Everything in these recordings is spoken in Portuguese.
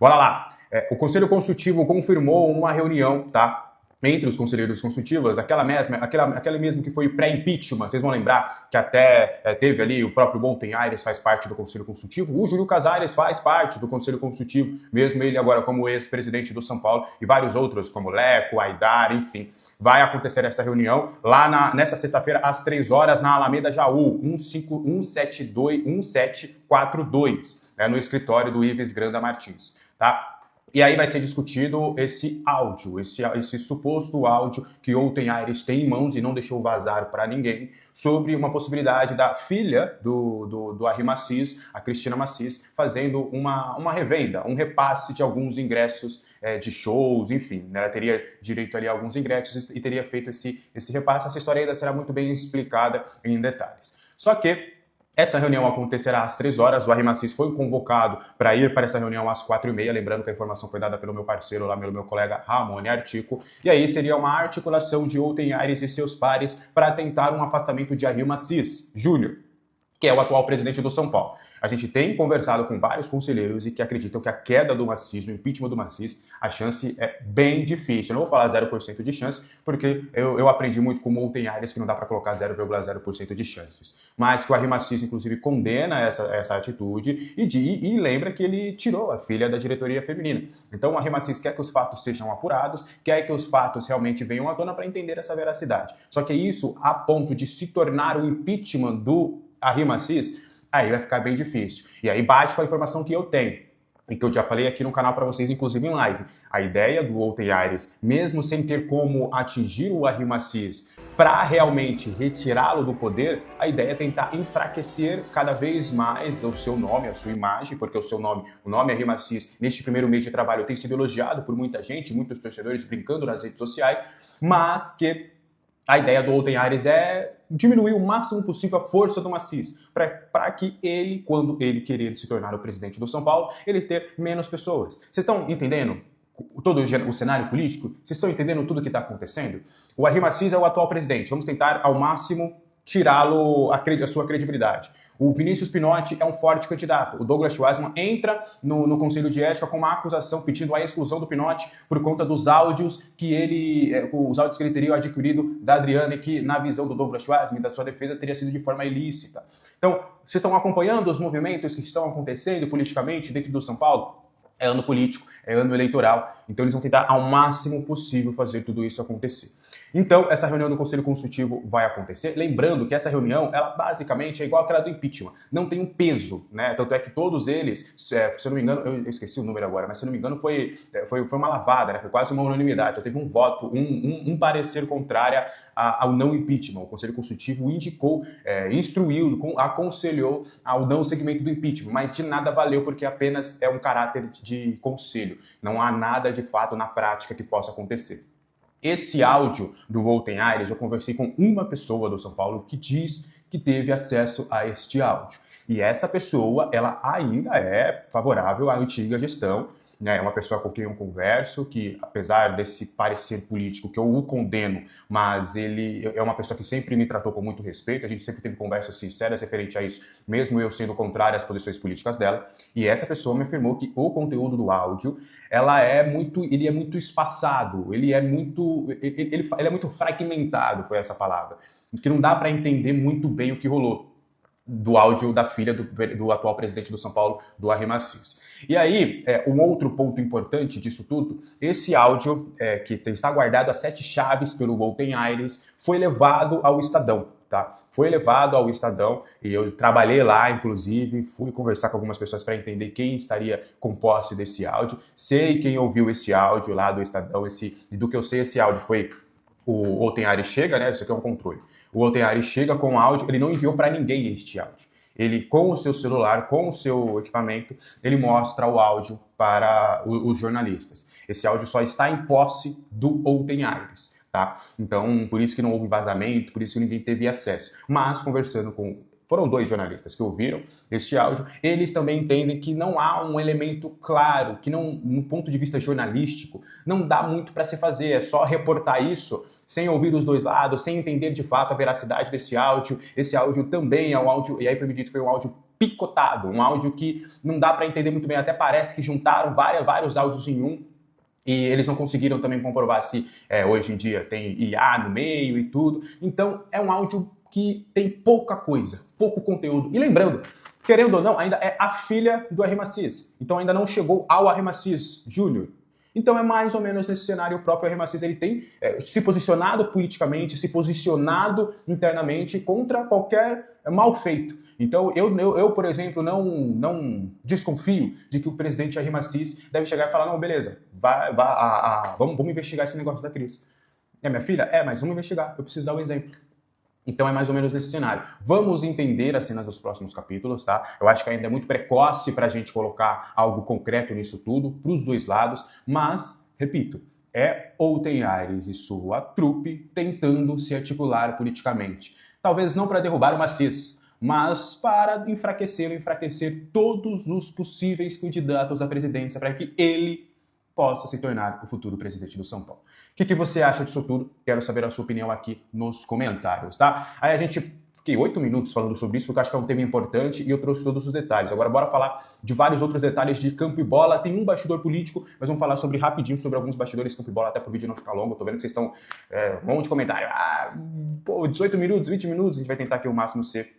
Bora lá. O Conselho Consultivo confirmou uma reunião, tá? Entre os conselheiros consultivos, aquele mesmo que foi pré-impeachment, vocês vão lembrar que até teve ali o próprio Bolten Aires faz parte do Conselho Consultivo, o Júlio Casares faz parte do Conselho Consultivo, mesmo ele agora como ex-presidente do São Paulo, e vários outros, como Leco, Aidar, enfim. Vai acontecer essa reunião lá nessa sexta-feira, às 3 horas, na Alameda Jaú, 1742, no escritório do Ives Granda Martins, tá? E aí vai ser discutido esse áudio, esse suposto áudio que Bolten Aires tem em mãos e não deixou vazar para ninguém, sobre uma possibilidade da filha do Arry Macis, a Cristina Macis, fazendo uma revenda, um repasse de alguns ingressos de shows, enfim, né? Ela teria direito ali a alguns ingressos e teria feito esse repasse. Essa história ainda será muito bem explicada em detalhes. Só que essa reunião acontecerá às 3 horas, o Arry Macis foi convocado para ir para essa reunião às 4h30, lembrando que a informação foi dada pelo meu parceiro lá, pelo meu colega Ramone Artico, e aí seria uma articulação de Bolten Aires e seus pares para tentar um afastamento de Arry Macis Júnior, que é o atual presidente do São Paulo. A gente tem conversado com vários conselheiros e que acreditam que a queda do Macis, o impeachment do Macis, a chance é bem difícil. Eu não vou falar 0% de chance, porque eu aprendi muito com o Bolten Aires que não dá para colocar 0,0% de chances. Mas que o Arry Macis, inclusive, condena essa atitude e lembra que ele tirou a filha da diretoria feminina. Então o Arry Macis quer que os fatos sejam apurados, quer que os fatos realmente venham à tona para entender essa veracidade. Só que isso, a ponto de se tornar o impeachment do Arry Macis, aí vai ficar bem difícil. E aí bate com a informação que eu tenho, e que eu já falei aqui no canal para vocês, inclusive em live. A ideia do Bolten Aires, mesmo sem ter como atingir o Arry Macis para realmente retirá-lo do poder, a ideia é tentar enfraquecer cada vez mais o seu nome, a sua imagem, porque o nome Arry Macis, neste primeiro mês de trabalho, tem sido elogiado por muita gente, muitos torcedores brincando nas redes sociais, mas que a ideia do Bolten Aires é diminuir o máximo possível a força do Macis, para que ele, quando ele querer se tornar o presidente do São Paulo, ele ter menos pessoas. Vocês estão entendendo todo o cenário político? Vocês estão entendendo tudo o que está acontecendo? O Arry Macis é o atual presidente. Vamos tentar, ao máximo, tirá-lo a sua credibilidade. O Vinícius Pinotti é um forte candidato. O Douglas Schwartzman entra no Conselho de Ética com uma acusação pedindo a exclusão do Pinotti por conta dos áudios que ele teria adquirido da Adriane, que na visão do Douglas Schwartzman e da sua defesa teria sido de forma ilícita. Então, vocês estão acompanhando os movimentos que estão acontecendo politicamente dentro do São Paulo? É ano político, é ano eleitoral, então eles vão tentar ao máximo possível fazer tudo isso acontecer. Então, essa reunião do Conselho Consultivo vai acontecer. Lembrando que essa reunião, ela basicamente é igual àquela do impeachment. Não tem um peso, né? Tanto é que todos eles, se eu não me engano, eu esqueci o número agora, mas se eu não me engano foi uma lavada, né? Foi quase uma unanimidade. Já teve um voto, um parecer contrário ao não impeachment. O Conselho Consultivo indicou, instruiu, aconselhou ao não segmento do impeachment, mas de nada valeu porque apenas é um caráter de conselho. Não há nada de fato na prática que possa acontecer. Esse áudio do Bolten Aires, eu conversei com uma pessoa do São Paulo que diz que teve acesso a este áudio. E essa pessoa, ela ainda é favorável à antiga gestão, né? É uma pessoa com quem eu converso, que apesar desse parecer político, que eu o condeno, mas ele é uma pessoa que sempre me tratou com muito respeito, a gente sempre teve conversas sinceras referente a isso, mesmo eu sendo contrário às posições políticas dela, e essa pessoa me afirmou que o conteúdo do áudio, ele é muito espaçado, ele é muito fragmentado, foi essa palavra, que não dá para entender muito bem o que rolou do áudio da filha do atual presidente do São Paulo, do Arry Macis. E aí, um outro ponto importante disso tudo, esse áudio, que está guardado a 7 chaves pelo Bolten Aires, foi levado ao Estadão. Tá? Foi levado ao Estadão e eu trabalhei lá, inclusive, fui conversar com algumas pessoas para entender quem estaria com posse desse áudio. Sei quem ouviu esse áudio lá do Estadão, e do que eu sei, esse áudio foi o Bolten Aires chega, né? Isso aqui é um controle. O Bolten Aires chega com o áudio, ele não enviou para ninguém este áudio. Ele, com o seu celular, com o seu equipamento, ele mostra o áudio para os jornalistas. Esse áudio só está em posse do Bolten Aires, tá? Então, por isso que não houve vazamento, por isso que ninguém teve acesso. Mas, conversando foram 2 jornalistas que ouviram este áudio, eles também entendem que não há um elemento claro, que não, no ponto de vista jornalístico, não dá muito para se fazer, é só reportar isso sem ouvir os 2 lados, sem entender de fato a veracidade desse áudio. Esse áudio também é um áudio, e aí foi me dito que foi um áudio picotado, um áudio que não dá para entender muito bem, até parece que juntaram vários áudios em um, e eles não conseguiram também comprovar se hoje em dia tem IA no meio e tudo. Então é um áudio que tem pouca coisa, pouco conteúdo. E lembrando, querendo ou não, ainda é a filha do R. Macias. Então ainda não chegou ao R. Macias Júnior. Então é mais ou menos nesse cenário o próprio R. Macias ele tem se posicionado politicamente, se posicionado internamente contra qualquer mal feito. Então eu por exemplo, não desconfio de que o presidente R. Macias deve chegar e falar, não, beleza, vamos investigar esse negócio da Cris. É minha filha? Mas vamos investigar, eu preciso dar um exemplo. Então é mais ou menos nesse cenário. Vamos entender as cenas dos próximos capítulos, tá? Eu acho que ainda é muito precoce para a gente colocar algo concreto nisso tudo, para os dois lados, mas, repito, Outen Aires e sua trupe tentando se articular politicamente. Talvez não para derrubar o Macias, mas para enfraquecer todos os possíveis candidatos à presidência para que ele possa se tornar o futuro presidente do São Paulo. O que você acha disso tudo? Quero saber a sua opinião aqui nos comentários, tá? Aí a gente fiquei 8 minutos falando sobre isso, porque eu acho que é um tema importante e eu trouxe todos os detalhes. Agora bora falar de vários outros detalhes de campo e bola. Tem um bastidor político, mas vamos falar rapidinho sobre alguns bastidores de campo e bola, até para o vídeo não ficar longo. Eu tô vendo que vocês estão um monte de comentário. 18 minutos, 20 minutos, a gente vai tentar aqui o máximo ser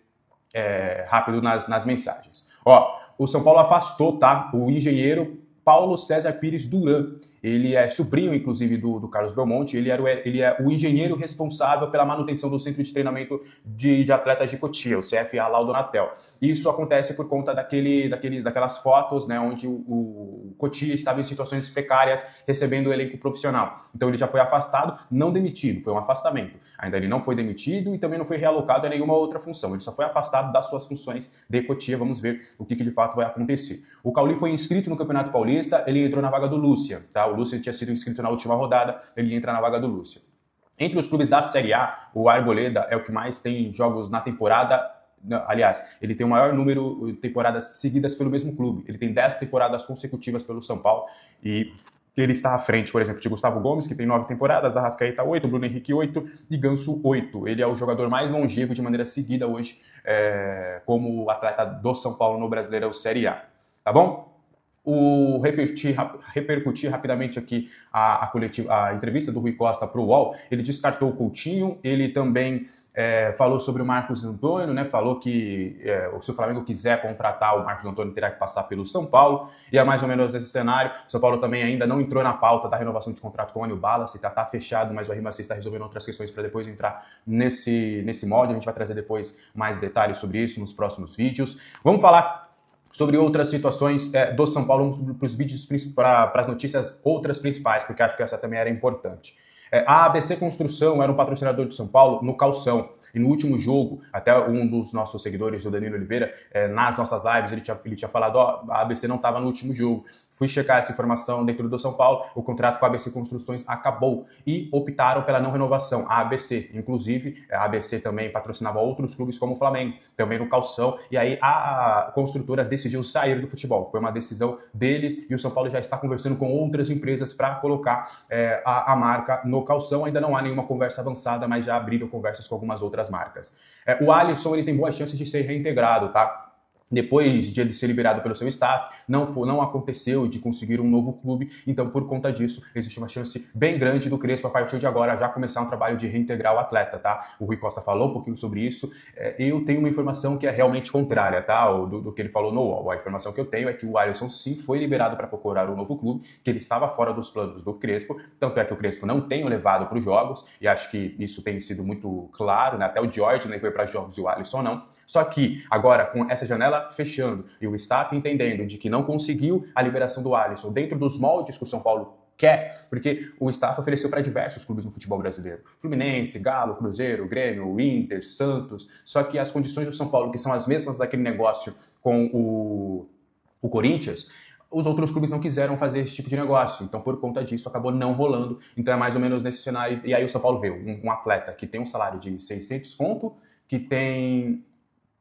rápido nas mensagens. Ó, o São Paulo afastou, tá? O engenheiro Paulo César Pires Duran. Ele é sobrinho, inclusive, do Carlos Belmonte. Ele é o engenheiro responsável pela manutenção do Centro de Treinamento de Atletas de Cotia, o CFA lá do Natel. Isso acontece por conta daquelas fotos, né, onde o Cotia estava em situações precárias recebendo o elenco profissional. Então ele já foi afastado, não demitido, foi um afastamento. Ainda ele não foi demitido e também não foi realocado a nenhuma outra função. Ele só foi afastado das suas funções de Cotia. Vamos ver o que de fato vai acontecer. O Cauli foi inscrito no Campeonato Paulista, ele entrou na vaga do Lúcia, tá? O Lúcia tinha sido inscrito na última rodada, ele entra na vaga do Lúcia. Entre os clubes da Série A, o Arboleda é o que mais tem jogos na temporada. Aliás, ele tem o maior número de temporadas seguidas pelo mesmo clube. Ele tem 10 temporadas consecutivas pelo São Paulo e ele está à frente, por exemplo, de Gustavo Gomes, que tem 9 temporadas, Arrascaeta 8, Bruno Henrique 8 e Ganso 8. Ele é o jogador mais longevo de maneira seguida hoje como atleta do São Paulo no Brasileirão Série A. Tá bom? Repercutir rapidamente aqui a entrevista do Rui Costa para o UOL. Ele descartou o Coutinho, ele também falou sobre o Marcos Antônio, né? Falou que se o Flamengo quiser contratar o Marcos Antônio, terá que passar pelo São Paulo, e é mais ou menos esse cenário. O São Paulo também ainda não entrou na pauta da renovação de contrato com o Anil Balas, tá fechado, mas o R. Macias está resolvendo outras questões para depois entrar nesse molde. A gente vai trazer depois mais detalhes sobre isso nos próximos vídeos. Vamos falar sobre outras situações do São Paulo, vamos para os vídeos, para as notícias outras principais, porque acho que essa também era importante. A ABC Construção era um patrocinador de São Paulo no calção. E no último jogo, até um dos nossos seguidores, o Danilo Oliveira, nas nossas lives, ele tinha falado, a ABC não estava no último jogo. Fui checar essa informação dentro do São Paulo, o contrato com a ABC Construções acabou e optaram pela não renovação. A ABC, inclusive, a ABC também patrocinava outros clubes como o Flamengo, também no calção, e aí a construtora decidiu sair do futebol. Foi uma decisão deles e o São Paulo já está conversando com outras empresas para colocar a marca no calção. Ainda não há nenhuma conversa avançada, mas já abriram conversas com algumas outras marcas. O Alisson ele tem boas chances de ser reintegrado, tá? Depois de ele ser liberado pelo seu staff, não aconteceu de conseguir um novo clube, então por conta disso existe uma chance bem grande do Crespo a partir de agora já começar um trabalho de reintegrar o atleta, tá? O Rui Costa falou um pouquinho sobre isso, eu tenho uma informação que é realmente contrária, tá? Do que ele falou no UOL. A informação que eu tenho é que o Alisson sim foi liberado para procurar um novo clube, que ele estava fora dos planos do Crespo, tanto é que o Crespo não tem o levado para os jogos, e acho que isso tem sido muito claro, né? Até o George nem foi para jogos e o Alisson não. Só que agora, com essa janela fechando e o staff entendendo de que não conseguiu a liberação do Alisson dentro dos moldes que o São Paulo quer, porque o staff ofereceu para diversos clubes no futebol brasileiro. Fluminense, Galo, Cruzeiro, Grêmio, Inter, Santos. Só que as condições do São Paulo, que são as mesmas daquele negócio com o Corinthians, os outros clubes não quiseram fazer esse tipo de negócio. Então, por conta disso, acabou não rolando. Então, é mais ou menos nesse cenário. E aí o São Paulo vê um atleta que tem um salário de 600 conto, que tem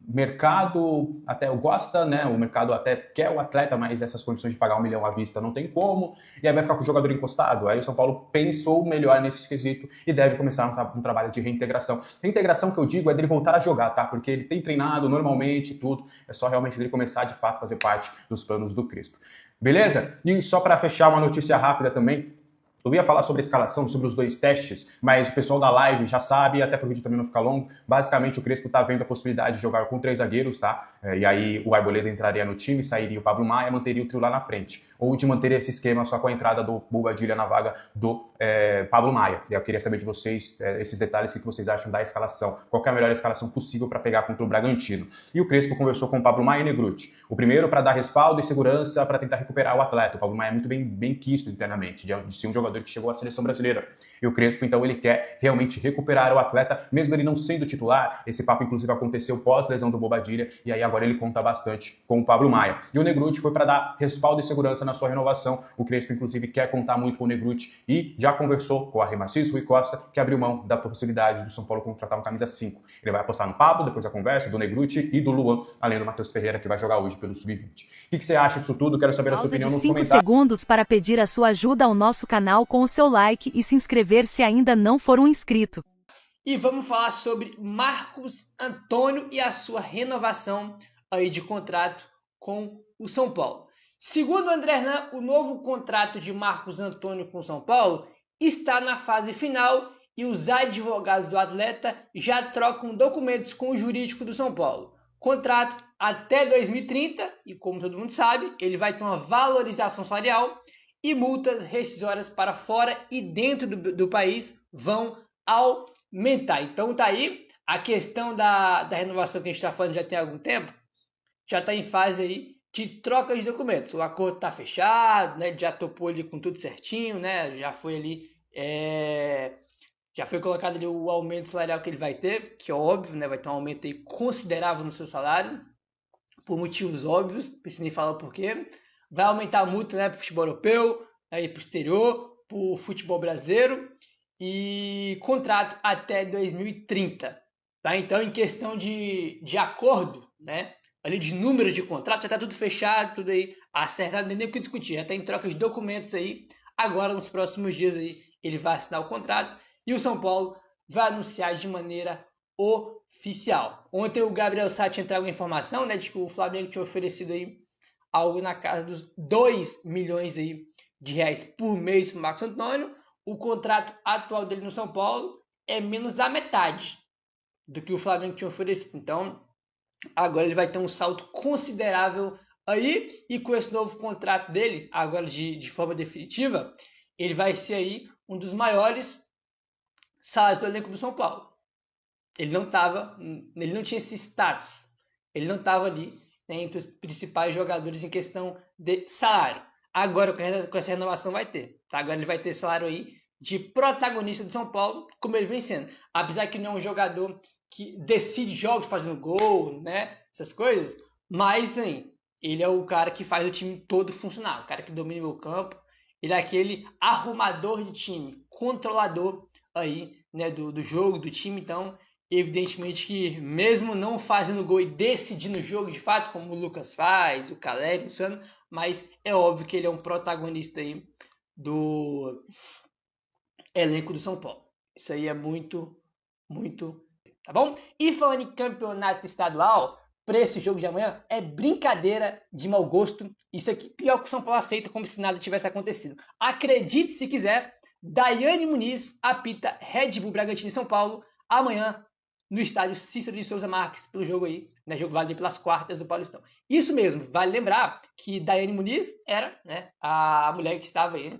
mercado até gosta, né? O mercado até quer o atleta, mas essas condições de pagar 1 milhão à vista não tem como, e aí vai ficar com o jogador encostado. Aí o São Paulo pensou melhor nesse quesito e deve começar um trabalho de reintegração. Reintegração que eu digo é dele voltar a jogar, tá? Porque ele tem treinado normalmente, tudo, é só realmente dele começar de fato a fazer parte dos planos do Crespo. Beleza? E só para fechar uma notícia rápida também, eu ia falar sobre a escalação, sobre os 2 testes, mas o pessoal da live já sabe, até para o vídeo também não ficar longo. Basicamente, o Crespo está vendo a possibilidade de jogar com 3 zagueiros, tá? E aí o Arboleda entraria no time, sairia o Pablo Maia, manteria o trio lá na frente. Ou de manter esse esquema só com a entrada do Bobadilha na vaga do Pablo Maia. Eu queria saber de vocês esses detalhes, o que vocês acham da escalação. Qual é a melhor escalação possível para pegar contra o Bragantino? E o Crespo conversou com o Pablo Maia e Negrutti. O primeiro para dar respaldo e segurança para tentar recuperar o atleta. O Pablo Maia é muito bem quisto internamente, de ser um jogador que chegou à seleção brasileira. E o Crespo, então, ele quer realmente recuperar o atleta, mesmo ele não sendo titular. Esse papo, inclusive, aconteceu pós-lesão do Bobadilha, e aí agora ele conta bastante com o Pablo Maia. E o Negrutti foi para dar respaldo e segurança na sua renovação. O Crespo, inclusive, quer contar muito com o Negrutti e já conversou com a Remacis Rui Costa, que abriu mão da possibilidade do São Paulo contratar um camisa 5. Ele vai apostar no Pablo, depois da conversa, do Negrutti e do Luan, além do Matheus Ferreira, que vai jogar hoje pelo Sub-20. O que você acha disso tudo? Quero saber a sua opinião nos comentários. 5 segundos para pedir a sua ajuda ao nosso canal com o seu like e se inscrever se ainda não for um inscrito. E vamos falar sobre Marcos Antônio e a sua renovação aí de contrato com o São Paulo. Segundo o André Hernan, o novo contrato de Marcos Antônio com o São Paulo está na fase final e os advogados do atleta já trocam documentos com o jurídico do São Paulo. Contrato até 2030 e, como todo mundo sabe, ele vai ter uma valorização salarial e multas rescisórias para fora e dentro do país vão aumentar. Então tá aí, a questão da renovação que a gente está falando já tem algum tempo, já está em fase aí de troca de documentos. O acordo está fechado, né? Já topou ali com tudo certinho, né? Já foi ali, já foi colocado ali o aumento salarial que ele vai ter, que é óbvio, né? Vai ter um aumento aí considerável no seu salário, por motivos óbvios, não preciso nem falar o porquê. Vai aumentar a multa, né, para o futebol europeu, aí para o exterior, para o futebol brasileiro, e contrato até 2030. Tá? Então, em questão de acordo, né, ali de número de contrato, já está tudo fechado, tudo aí acertado, nem o que discutir, já está em troca de documentos aí. Agora, nos próximos dias aí, ele vai assinar o contrato e o São Paulo vai anunciar de maneira oficial. Ontem o Gabriel Sá tinha trago informação, né, de que o Flamengo tinha oferecido aí algo na casa dos 2 milhões aí de reais por mês para o Marcos Antônio. O contrato atual dele no São Paulo é menos da metade do que o Flamengo tinha oferecido. Então, agora ele vai ter um salto considerável aí, e com esse novo contrato dele, agora de forma definitiva, ele vai ser aí um dos maiores salários do elenco do São Paulo. Ele não tinha esse status, ele não estava ali, né, entre os principais jogadores em questão de salário. Agora, com essa renovação, vai ter. Tá? Agora ele vai ter salário aí de protagonista do São Paulo, como ele vem sendo. Apesar que não é um jogador que decide jogos fazendo gol, né? Essas coisas. Mas, assim, ele é o cara que faz o time todo funcionar. O cara que domina o campo. Ele é aquele arrumador de time, controlador aí, né, do jogo, do time. Então, evidentemente que mesmo não fazendo gol e decidindo o jogo de fato, como o Lucas faz, o Caleb, o Luciano, mas é óbvio que ele é um protagonista aí do elenco do São Paulo. Isso aí é muito, muito, tá bom? E falando em campeonato estadual, para esse jogo de amanhã é brincadeira de mau gosto. Isso aqui, pior que o São Paulo aceita, como se nada tivesse acontecido. Acredite se quiser, Daiane Muniz apita Red Bull Bragantino e São Paulo amanhã no estádio Cícero de Souza Marques, pelo jogo aí, né, jogo válido pelas quartas do Paulistão. Isso mesmo, vale lembrar que Daiane Muniz era, né, a mulher que estava aí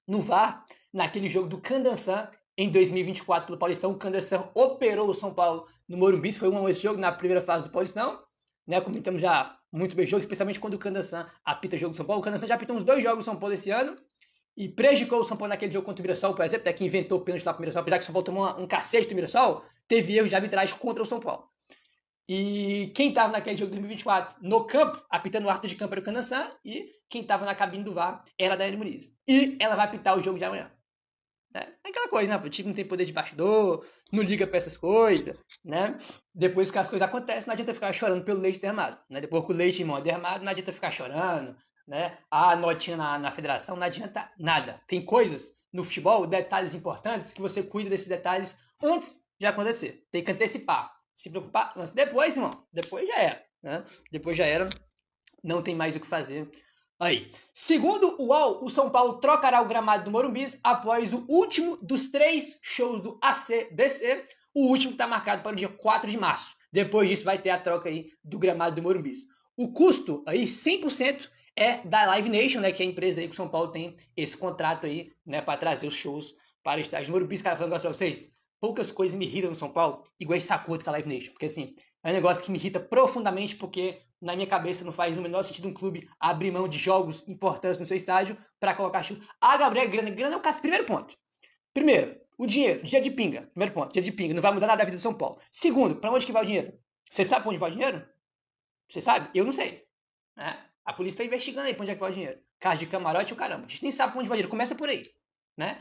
no VAR, naquele jogo do Candançã, em 2024 pelo Paulistão. O Candançã operou o São Paulo no Morumbi, foi esse jogo na primeira fase do Paulistão, né, comentamos já muito bem o jogo, especialmente quando o Candançã apita o jogo do São Paulo. O Candançã já apitou uns 2 jogos do São Paulo esse ano, e prejudicou o São Paulo naquele jogo contra o Mirassol, por exemplo, que inventou o pênalti lá pro Mirassol, apesar que o São Paulo tomou um cacete do Mirassol, teve erro de arbitragem contra o São Paulo. E quem estava naquele jogo de 2024 no campo, apitando o árbitro de campo era o Candançã, e quem estava na cabine do VAR era a Daiane Muniz. E ela vai apitar o jogo de amanhã. né? É aquela coisa, né? O time não tem poder de bastidor, não liga pra essas coisas, né? Depois que as coisas acontecem, não adianta ficar chorando pelo leite derramado, né? Depois que o leite, irmão, é derramado, não adianta ficar chorando, né? A notinha na federação, não adianta nada. Tem coisas no futebol, detalhes importantes, que você cuida desses detalhes antes de acontecer. Tem que antecipar. Se preocupar antes. Depois, irmão, depois já era, né? Depois já era, não tem mais o que fazer. Aí, segundo o UOL, o São Paulo trocará o gramado do Morumbi após o último dos 3 shows do ACDC, o último está marcado para o dia 4 de março. Depois disso vai ter a troca aí do gramado do Morumbi. O custo aí, 100%, é da Live Nation, né, que é a empresa aí que o São Paulo tem esse contrato aí, né, para trazer os shows para o estádio do Morumbi. Cara, falando um negócio pra vocês, poucas coisas me irritam no São Paulo, igual esse acordo com a Live Nation, porque assim, é um negócio que me irrita profundamente, porque na minha cabeça não faz o menor sentido um clube abrir mão de jogos importantes no seu estádio para colocar show. Ah, Gabriel, grana é o caso. Primeiro ponto. Primeiro, o dinheiro de pinga. Primeiro ponto, dinheiro de pinga. Não vai mudar nada da vida do São Paulo. Segundo, para onde que vai o dinheiro? Você sabe para onde vai o dinheiro? Você sabe? Eu não sei. Né? A polícia está investigando aí para onde é que vai o dinheiro. Casa de camarote, o caramba. A gente nem sabe para onde vai o dinheiro. Começa por aí. Né?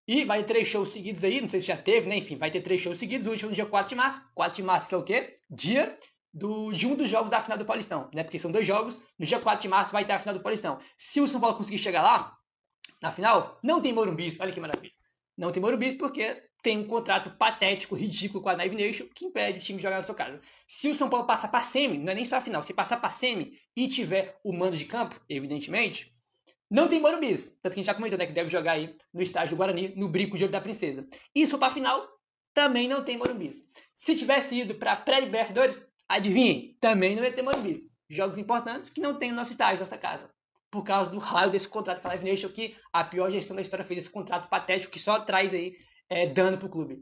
E vai ter 3 shows seguidos aí. Não sei se já teve, né? Enfim, vai ter 3 shows seguidos. O último no dia 4 de março. 4 de março que é o quê? Dia de um dos jogos da final do Paulistão, né? Porque são 2 jogos, no dia 4 de março vai ter a final do Paulistão. Se o São Paulo conseguir chegar lá, na final, não tem Morumbi, olha que maravilha. Não tem Morumbi porque tem um contrato patético, ridículo com a Live Nation que impede o time de jogar na sua casa. Se o São Paulo passar pra semi, não é nem só a final, se passar pra semi e tiver o mando de campo, evidentemente, não tem Morumbi. Tanto que a gente já comentou, né, que deve jogar aí no estádio do Guarani, no Brinco de Ouro da Princesa. Isso pra final, também não tem Morumbi. Se tivesse ido pra pré-Libertadores, adivinhem, também não ia ter Morumbi. Jogos importantes que não tem no nosso estádio, nossa casa. Por causa do raio desse contrato com a Live Nation, que a pior gestão da história fez esse contrato patético que só traz aí dano pro clube.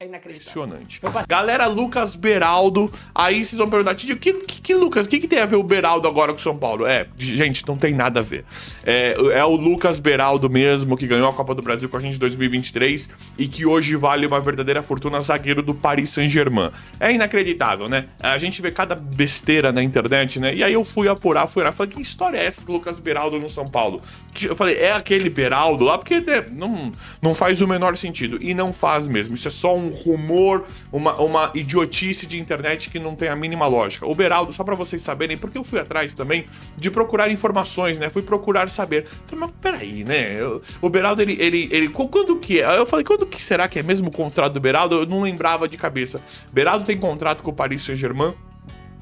É inacreditável. Impressionante. Galera, Lucas Beraldo. Aí vocês vão perguntar, Tio, Lucas, o que tem a ver o Beraldo agora com o São Paulo? Gente, não tem nada a ver. É o Lucas Beraldo mesmo, que ganhou a Copa do Brasil com a gente em 2023 e que hoje vale uma verdadeira fortuna, zagueiro do Paris Saint-Germain. É inacreditável, né? A gente vê cada besteira na internet, né? E aí eu fui apurar, falei, que história é essa do Lucas Beraldo no São Paulo? Eu falei, é aquele Beraldo lá? Porque não faz o menor sentido. E não faz mesmo. Isso é só um rumor, uma idiotice de internet que não tem a mínima lógica. O Beraldo, só pra vocês saberem, porque eu fui atrás também de procurar informações, né? Fui procurar saber. Falei, mas peraí, né? O Beraldo, ele quando que é? Eu falei, quando que será que é mesmo o contrato do Beraldo? Eu não lembrava de cabeça. Beraldo tem contrato com o Paris Saint-Germain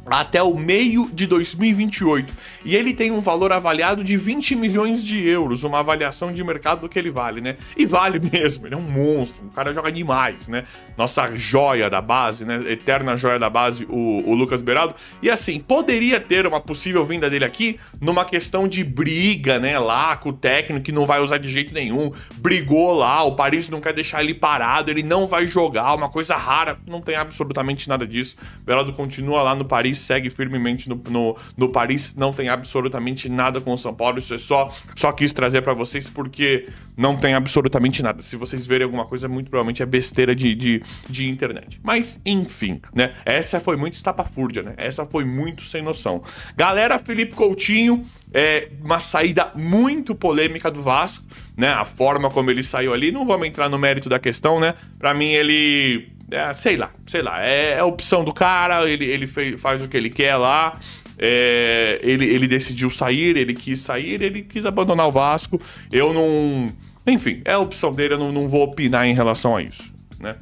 até o meio de 2028. E ele tem um valor avaliado de 20 milhões de euros, uma avaliação de mercado do que ele vale, né? E vale mesmo, ele é um monstro, o cara joga demais, né? Nossa joia da base, né? Eterna joia da base, o Lucas Beraldo. E assim, poderia ter uma possível vinda dele aqui numa questão de briga, né? Lá com o técnico que não vai usar de jeito nenhum. Brigou lá, o Paris não quer deixar ele parado, ele não vai jogar, uma coisa rara. Não tem absolutamente nada disso. Beraldo continua lá no Paris, segue firmemente no Paris, não tem absolutamente nada com o São Paulo. Isso é só quis trazer pra vocês porque não tem absolutamente nada. Se vocês verem alguma coisa, muito provavelmente é besteira de internet. Mas, enfim, né? Essa foi muito estapafúrdia, né? Essa foi muito sem noção. Galera, Felipe Coutinho, uma saída muito polêmica do Vasco, né? A forma como ele saiu ali, não vamos entrar no mérito da questão, né? Pra mim, ele... sei lá, é a opção do cara, ele faz o que ele quer lá, ele decidiu sair, ele quis abandonar o Vasco, eu não... Enfim, é a opção dele, eu não vou opinar em relação a isso, né?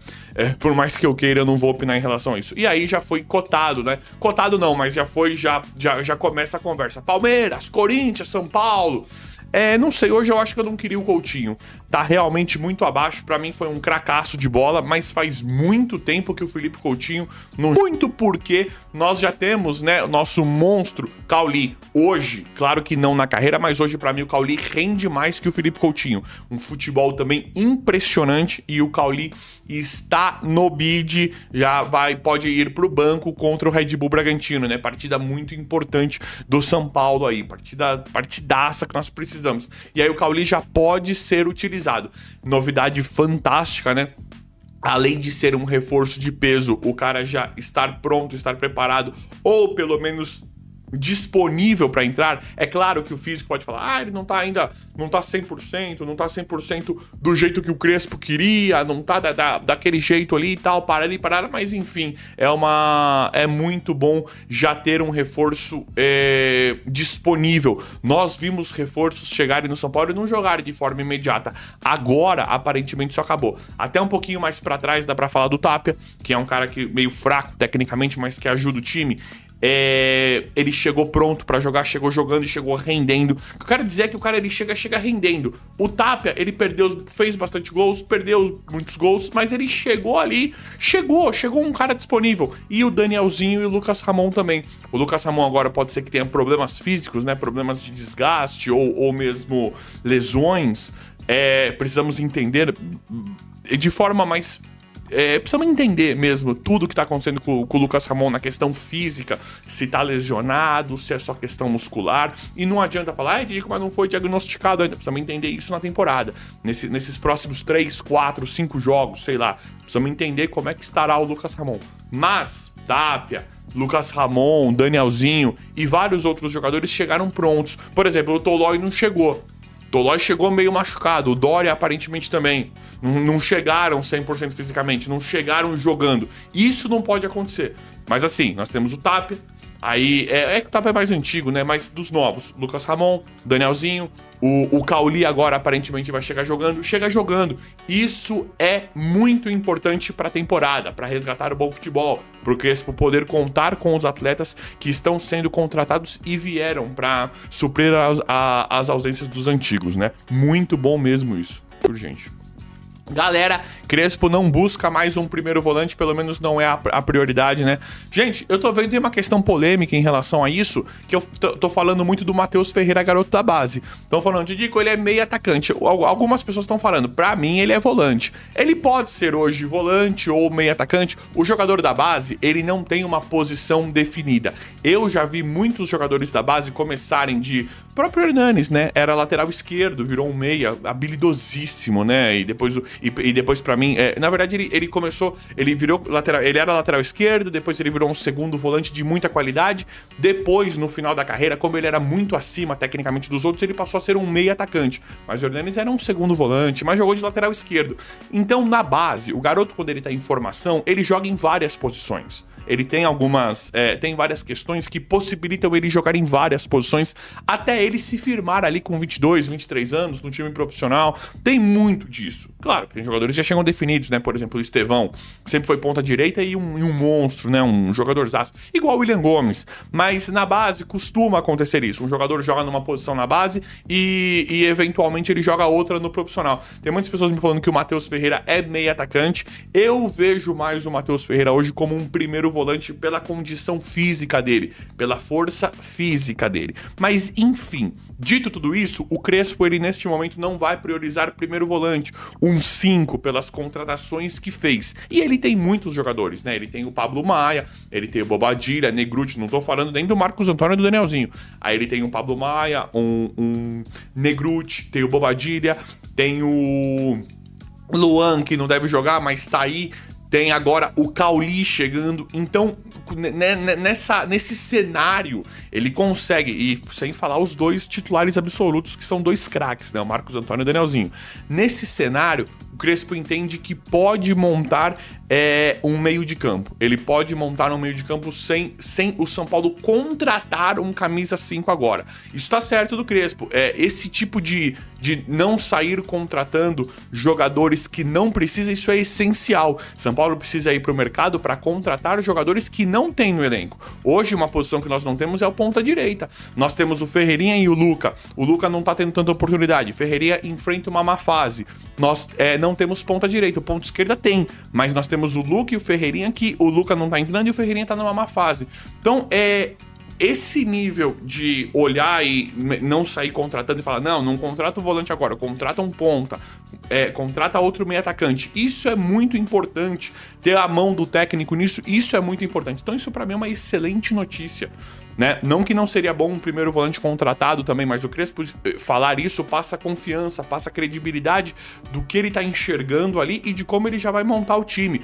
Por mais que eu queira, eu não vou opinar em relação a isso. E aí já foi cotado, né? Cotado não, mas já começa a conversa. Palmeiras, Corinthians, São Paulo... não sei, hoje eu acho que eu não queria o Coutinho. Tá realmente muito abaixo, pra mim foi um cracaço de bola, mas faz muito tempo que o Felipe Coutinho não... Muito porque nós já temos, né, o nosso monstro Cauli. Hoje, claro que não na carreira, mas hoje pra mim o Cauli rende mais que o Felipe Coutinho. Um futebol também impressionante e o Cauli está no bid, pode ir pro banco contra o Red Bull Bragantino, né? Partida muito importante do São Paulo aí, partidaça que nós precisamos. E aí o Cauli já pode ser utilizado. Novidade fantástica, né? Além de ser um reforço de peso, o cara já estar pronto, estar preparado, ou pelo menos disponível para entrar. É claro que o físico pode falar, ele não tá ainda, não tá 100%, não tá 100% do jeito que o Crespo queria, não tá daquele jeito ali e tal, parar, mas enfim, é muito bom já ter um reforço disponível. Nós vimos reforços chegarem no São Paulo e não jogarem de forma imediata. Agora, aparentemente, isso acabou. Até um pouquinho mais para trás dá para falar do Tapia, que é um cara que meio fraco tecnicamente, mas que ajuda o time. Ele chegou pronto pra jogar, chegou jogando e chegou rendendo. O que eu quero dizer é que o cara ele chega rendendo. O Tapia, ele fez bastante gols, perdeu muitos gols, mas ele chegou ali, chegou um cara disponível. E o Danielzinho e o Lucas Ramon também. O Lucas Ramon agora pode ser que tenha problemas físicos, né? Problemas de desgaste ou mesmo lesões. Precisamos entender de forma mais... precisamos entender mesmo tudo que tá acontecendo com o Lucas Ramon na questão física, se tá lesionado, se é só questão muscular, e não adianta falar, Diego, mas não foi diagnosticado ainda. Precisamos entender isso na temporada, nesses próximos 3, 4, 5 jogos, sei lá, precisamos entender como é que estará o Lucas Ramon. Mas Tapia, Lucas Ramon, Danielzinho e vários outros jogadores chegaram prontos. Por exemplo, o Tolói não chegou. Tolói chegou meio machucado, o Doria aparentemente também. Não chegaram 100% fisicamente, não chegaram jogando. Isso não pode acontecer. Mas assim, nós temos o Tapia, aí que o Tapia é mais antigo, né? Mas dos novos, Lucas Ramon, Danielzinho, o Cauli agora aparentemente vai chegar jogando. Chega jogando. Isso é muito importante para a temporada, para resgatar o bom futebol, para o Crespo poder contar com os atletas que estão sendo contratados e vieram para suprir as ausências dos antigos, né? Muito bom mesmo isso, urgente. Galera, Crespo não busca mais um primeiro volante, pelo menos não é a prioridade, né? Gente, eu tô vendo tem uma questão polêmica em relação a isso, que eu tô falando muito do Matheus Ferreira, garoto da base. Estão falando, Didico, ele é meio atacante. Algumas pessoas estão falando, pra mim ele é volante. Ele pode ser hoje volante ou meio atacante. O jogador da base, ele não tem uma posição definida. Eu já vi muitos jogadores da base começarem de... O próprio Hernanes, né? Era lateral esquerdo, virou um meia, habilidosíssimo, né? E depois pra mim, na verdade ele começou, ele virou lateral, ele era lateral esquerdo, depois ele virou um segundo volante de muita qualidade, depois no final da carreira, como ele era muito acima tecnicamente dos outros, ele passou a ser um meio atacante, mas o Hernanes era um segundo volante, mas jogou de lateral esquerdo. Então na base, o garoto quando ele tá em formação, ele joga em várias posições. Ele tem tem várias questões que possibilitam ele jogar em várias posições até ele se firmar ali com 22, 23 anos no time profissional. Tem muito disso. Claro, tem jogadores que já chegam definidos, né? Por exemplo, o Estevão, que sempre foi ponta direita e um monstro, né? Um jogadorzaço. Igual o William Gomes. Mas na base costuma acontecer isso. Um jogador joga numa posição na base e eventualmente ele joga outra no profissional. Tem muitas pessoas me falando que o Matheus Ferreira é meio atacante. Eu vejo mais o Matheus Ferreira hoje como um primeiro volante pela condição física dele, pela força física dele. Mas enfim, dito tudo isso, o Crespo ele neste momento não vai priorizar primeiro volante, um 5 pelas contratações que fez. E ele tem muitos jogadores, né? Ele tem o Pablo Maia, ele tem o Bobadilla, Negruti, não tô falando nem do Marcos Antônio e do Danielzinho. Aí ele tem o Pablo Maia, um Negruti, tem o Bobadilla, tem o Luan, que não deve jogar, mas tá aí. Tem agora o Cauli chegando. Então, nesse cenário, ele consegue, e sem falar os dois titulares absolutos, que são dois craques, né? O Marcos Antônio e o Danielzinho. Nesse cenário, o Crespo entende que pode montar um meio de campo. Ele pode montar um meio de campo sem o São Paulo contratar um camisa 5 agora. Isso tá certo do Crespo. Esse tipo de não sair contratando jogadores que não precisa, isso é essencial. São Paulo precisa ir para o mercado para contratar jogadores que não tem no elenco. Hoje, uma posição que nós não temos é o ponta direita. Nós temos o Ferreirinha e o Luca. O Luca não tá tendo tanta oportunidade. Ferreirinha enfrenta uma má fase. Nós não temos ponta direita. O ponta esquerda tem, mas nós temos o Luca e o Ferreirinha, que o Luca não tá entrando e o Ferreirinha tá numa má fase. Então, esse nível de olhar e não sair contratando e falar, não contrata o volante agora, contrata um ponta, contrata outro meio atacante. Isso é muito importante, ter a mão do técnico nisso, isso é muito importante. Então isso pra mim é uma excelente notícia né? Não que não seria bom um primeiro volante contratado também, mas o Crespo falar isso passa confiança, passa credibilidade do que ele tá enxergando ali e de como ele já vai montar o time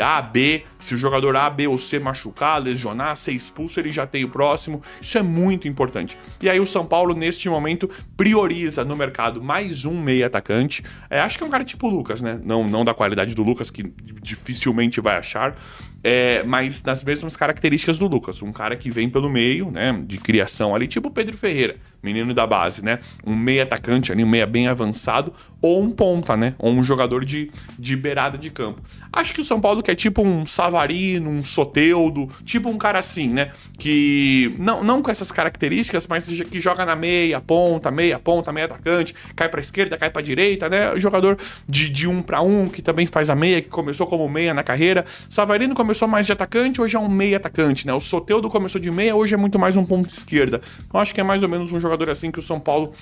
A, B, se o jogador A, B ou C machucar, lesionar, ser expulso, ele já tem o próximo. Isso é muito importante. E aí o São Paulo, neste momento, prioriza no mercado mais um meia atacante. Acho que é um cara tipo o Lucas, né? Não da qualidade do Lucas, que dificilmente vai achar, mas nas mesmas características do Lucas. Um cara que vem pelo meio, né? De criação ali, tipo o Pedro Ferreira, menino da base, né? Um meia atacante ali, um meia bem avançado, ou um ponta, né? Ou um jogador de beirada de campo. Acho que o São Paulo quer tipo um Savarino, um Soteldo, tipo um cara assim, né? Que não com essas características, mas que joga na meia ponta, meia atacante, cai pra esquerda, cai pra direita, né? Jogador de 1 para 1, que também faz a meia, que começou como meia na carreira. Savarino começou mais de atacante, hoje é um meia atacante, né? O Soteldo começou de meia, hoje é muito mais um ponto esquerda. Então acho que é mais ou menos um jogador assim que o São Paulo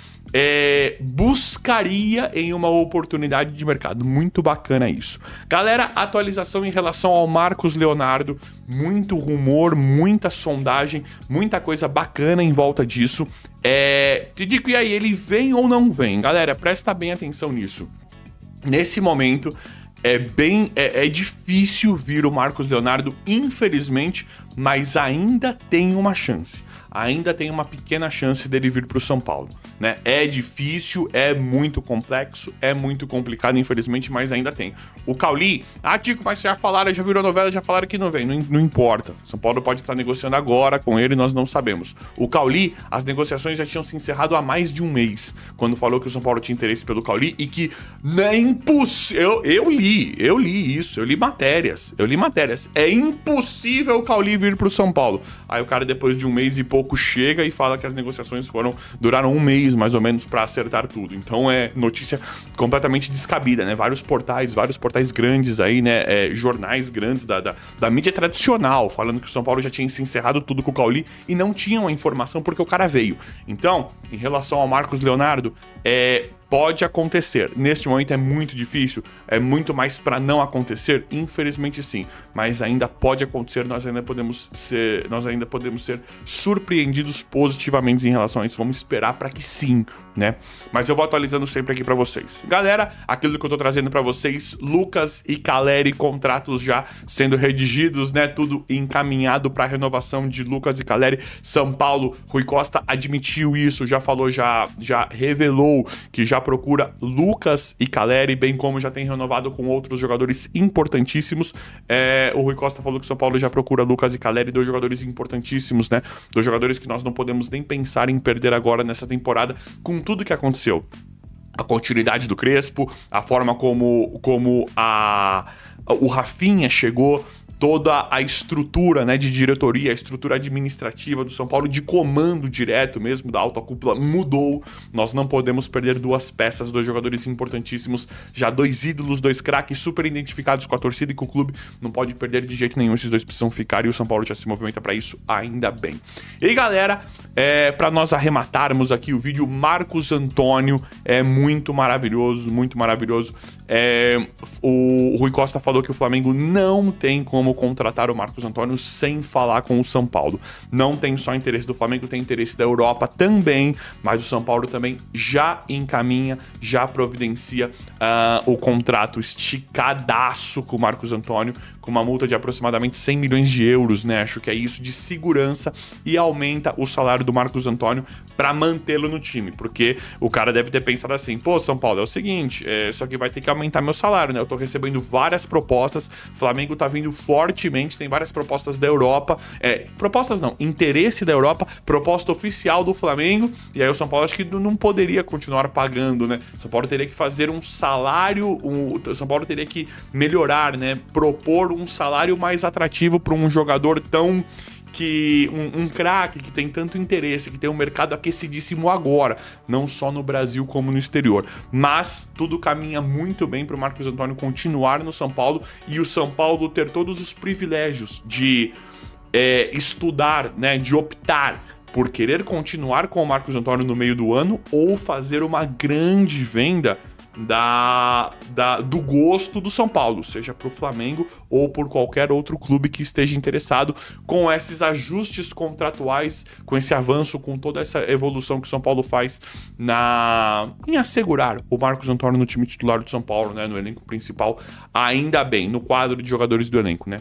buscaria em uma oportunidade de mercado. Muito bacana isso. Galera, atualização em relação ao Marcos Leonardo, muito rumor, muita sondagem, muita coisa bacana em volta disso. Te digo, e aí, ele vem ou não vem? Galera, presta bem atenção nisso. Nesse momento, é difícil vir o Marcos Leonardo, infelizmente, mas ainda tem uma chance. Ainda tem uma pequena chance dele vir para o São Paulo, né? É difícil, é muito complexo, é muito complicado, infelizmente, mas ainda tem. O Cauli, Tico, mas já falaram, já virou novela, já falaram que não vem, não importa. São Paulo pode estar negociando agora com ele, nós não sabemos. O Cauli, as negociações já tinham se encerrado há mais de um mês, quando falou que o São Paulo tinha interesse pelo Cauli e que é impossível. Eu li isso, eu li matérias. É impossível o Cauli vir pro São Paulo. Aí o cara, depois de um mês e pouco, chega e fala que as negociações duraram um mês, mais ou menos, pra acertar tudo. Então é notícia completamente descabida, né? Vários portais grandes aí, né? Jornais grandes da mídia tradicional, falando que o São Paulo já tinha se encerrado tudo com o Cauli e não tinham a informação porque o cara veio. Então, em relação ao Marcos Leonardo, pode acontecer. Neste momento é muito difícil, é muito mais para não acontecer, infelizmente sim, mas ainda pode acontecer, nós ainda podemos ser surpreendidos positivamente em relação a isso. Vamos esperar para que sim, né? Mas eu vou atualizando sempre aqui para vocês. Galera, aquilo que eu tô trazendo para vocês, Lucas e Caleri, contratos já sendo redigidos, né? Tudo encaminhado para renovação de Lucas e Caleri. São Paulo, Rui Costa admitiu isso, já falou, já revelou que já procura Lucas e Caleri, bem como já tem renovado com outros jogadores importantíssimos. O Rui Costa falou que o São Paulo já procura Lucas e Caleri, 2 jogadores importantíssimos, né? 2 jogadores que nós não podemos nem pensar em perder agora nessa temporada, com tudo que aconteceu. A continuidade do Crespo, a forma como o Rafinha chegou, toda a estrutura, né, de diretoria, a estrutura administrativa do São Paulo, de comando direto mesmo, da alta cúpula, mudou. Nós não podemos perder 2 peças, 2 jogadores importantíssimos, já 2 ídolos, 2 craques super identificados com a torcida e com o clube. Não pode perder de jeito nenhum, esses 2 precisam ficar e o São Paulo já se movimenta para isso, ainda bem. E aí, galera, para nós arrematarmos aqui o vídeo, Marcos Antônio é muito maravilhoso, muito maravilhoso. O Rui Costa falou que o Flamengo não tem como contratar o Marcos Antônio sem falar com o São Paulo. Não tem só interesse do Flamengo, tem interesse da Europa também, mas o São Paulo também já encaminha, já providencia o contrato esticadaço com o Marcos Antônio, com uma multa de aproximadamente 100 milhões de euros, né? Acho que é isso, de segurança, e aumenta o salário do Marcos Antônio para mantê-lo no time, porque o cara deve ter pensado assim: pô, São Paulo, é o seguinte, só que vai ter que aumentar meu salário, né? Eu tô recebendo várias propostas, Flamengo tá vindo fortemente, tem várias propostas da Europa, propostas não, interesse da Europa, proposta oficial do Flamengo, e aí o São Paulo acho que não poderia continuar pagando, né? São Paulo teria que fazer um salário, São Paulo teria que melhorar, né? Propor um salário mais atrativo para um jogador tão que um craque que tem tanto interesse, que tem um mercado aquecidíssimo agora, não só no Brasil como no exterior. Mas tudo caminha muito bem para o Marcos Antônio continuar no São Paulo e o São Paulo ter todos os privilégios de estudar, né, de optar por querer continuar com o Marcos Antônio no meio do ano ou fazer uma grande venda do gosto do São Paulo, seja pro Flamengo ou por qualquer outro clube que esteja interessado, com esses ajustes contratuais, com esse avanço, com toda essa evolução que o São Paulo faz em assegurar o Marcos Antônio no time titular do São Paulo, né, no elenco principal, ainda bem, no quadro de jogadores do elenco, né?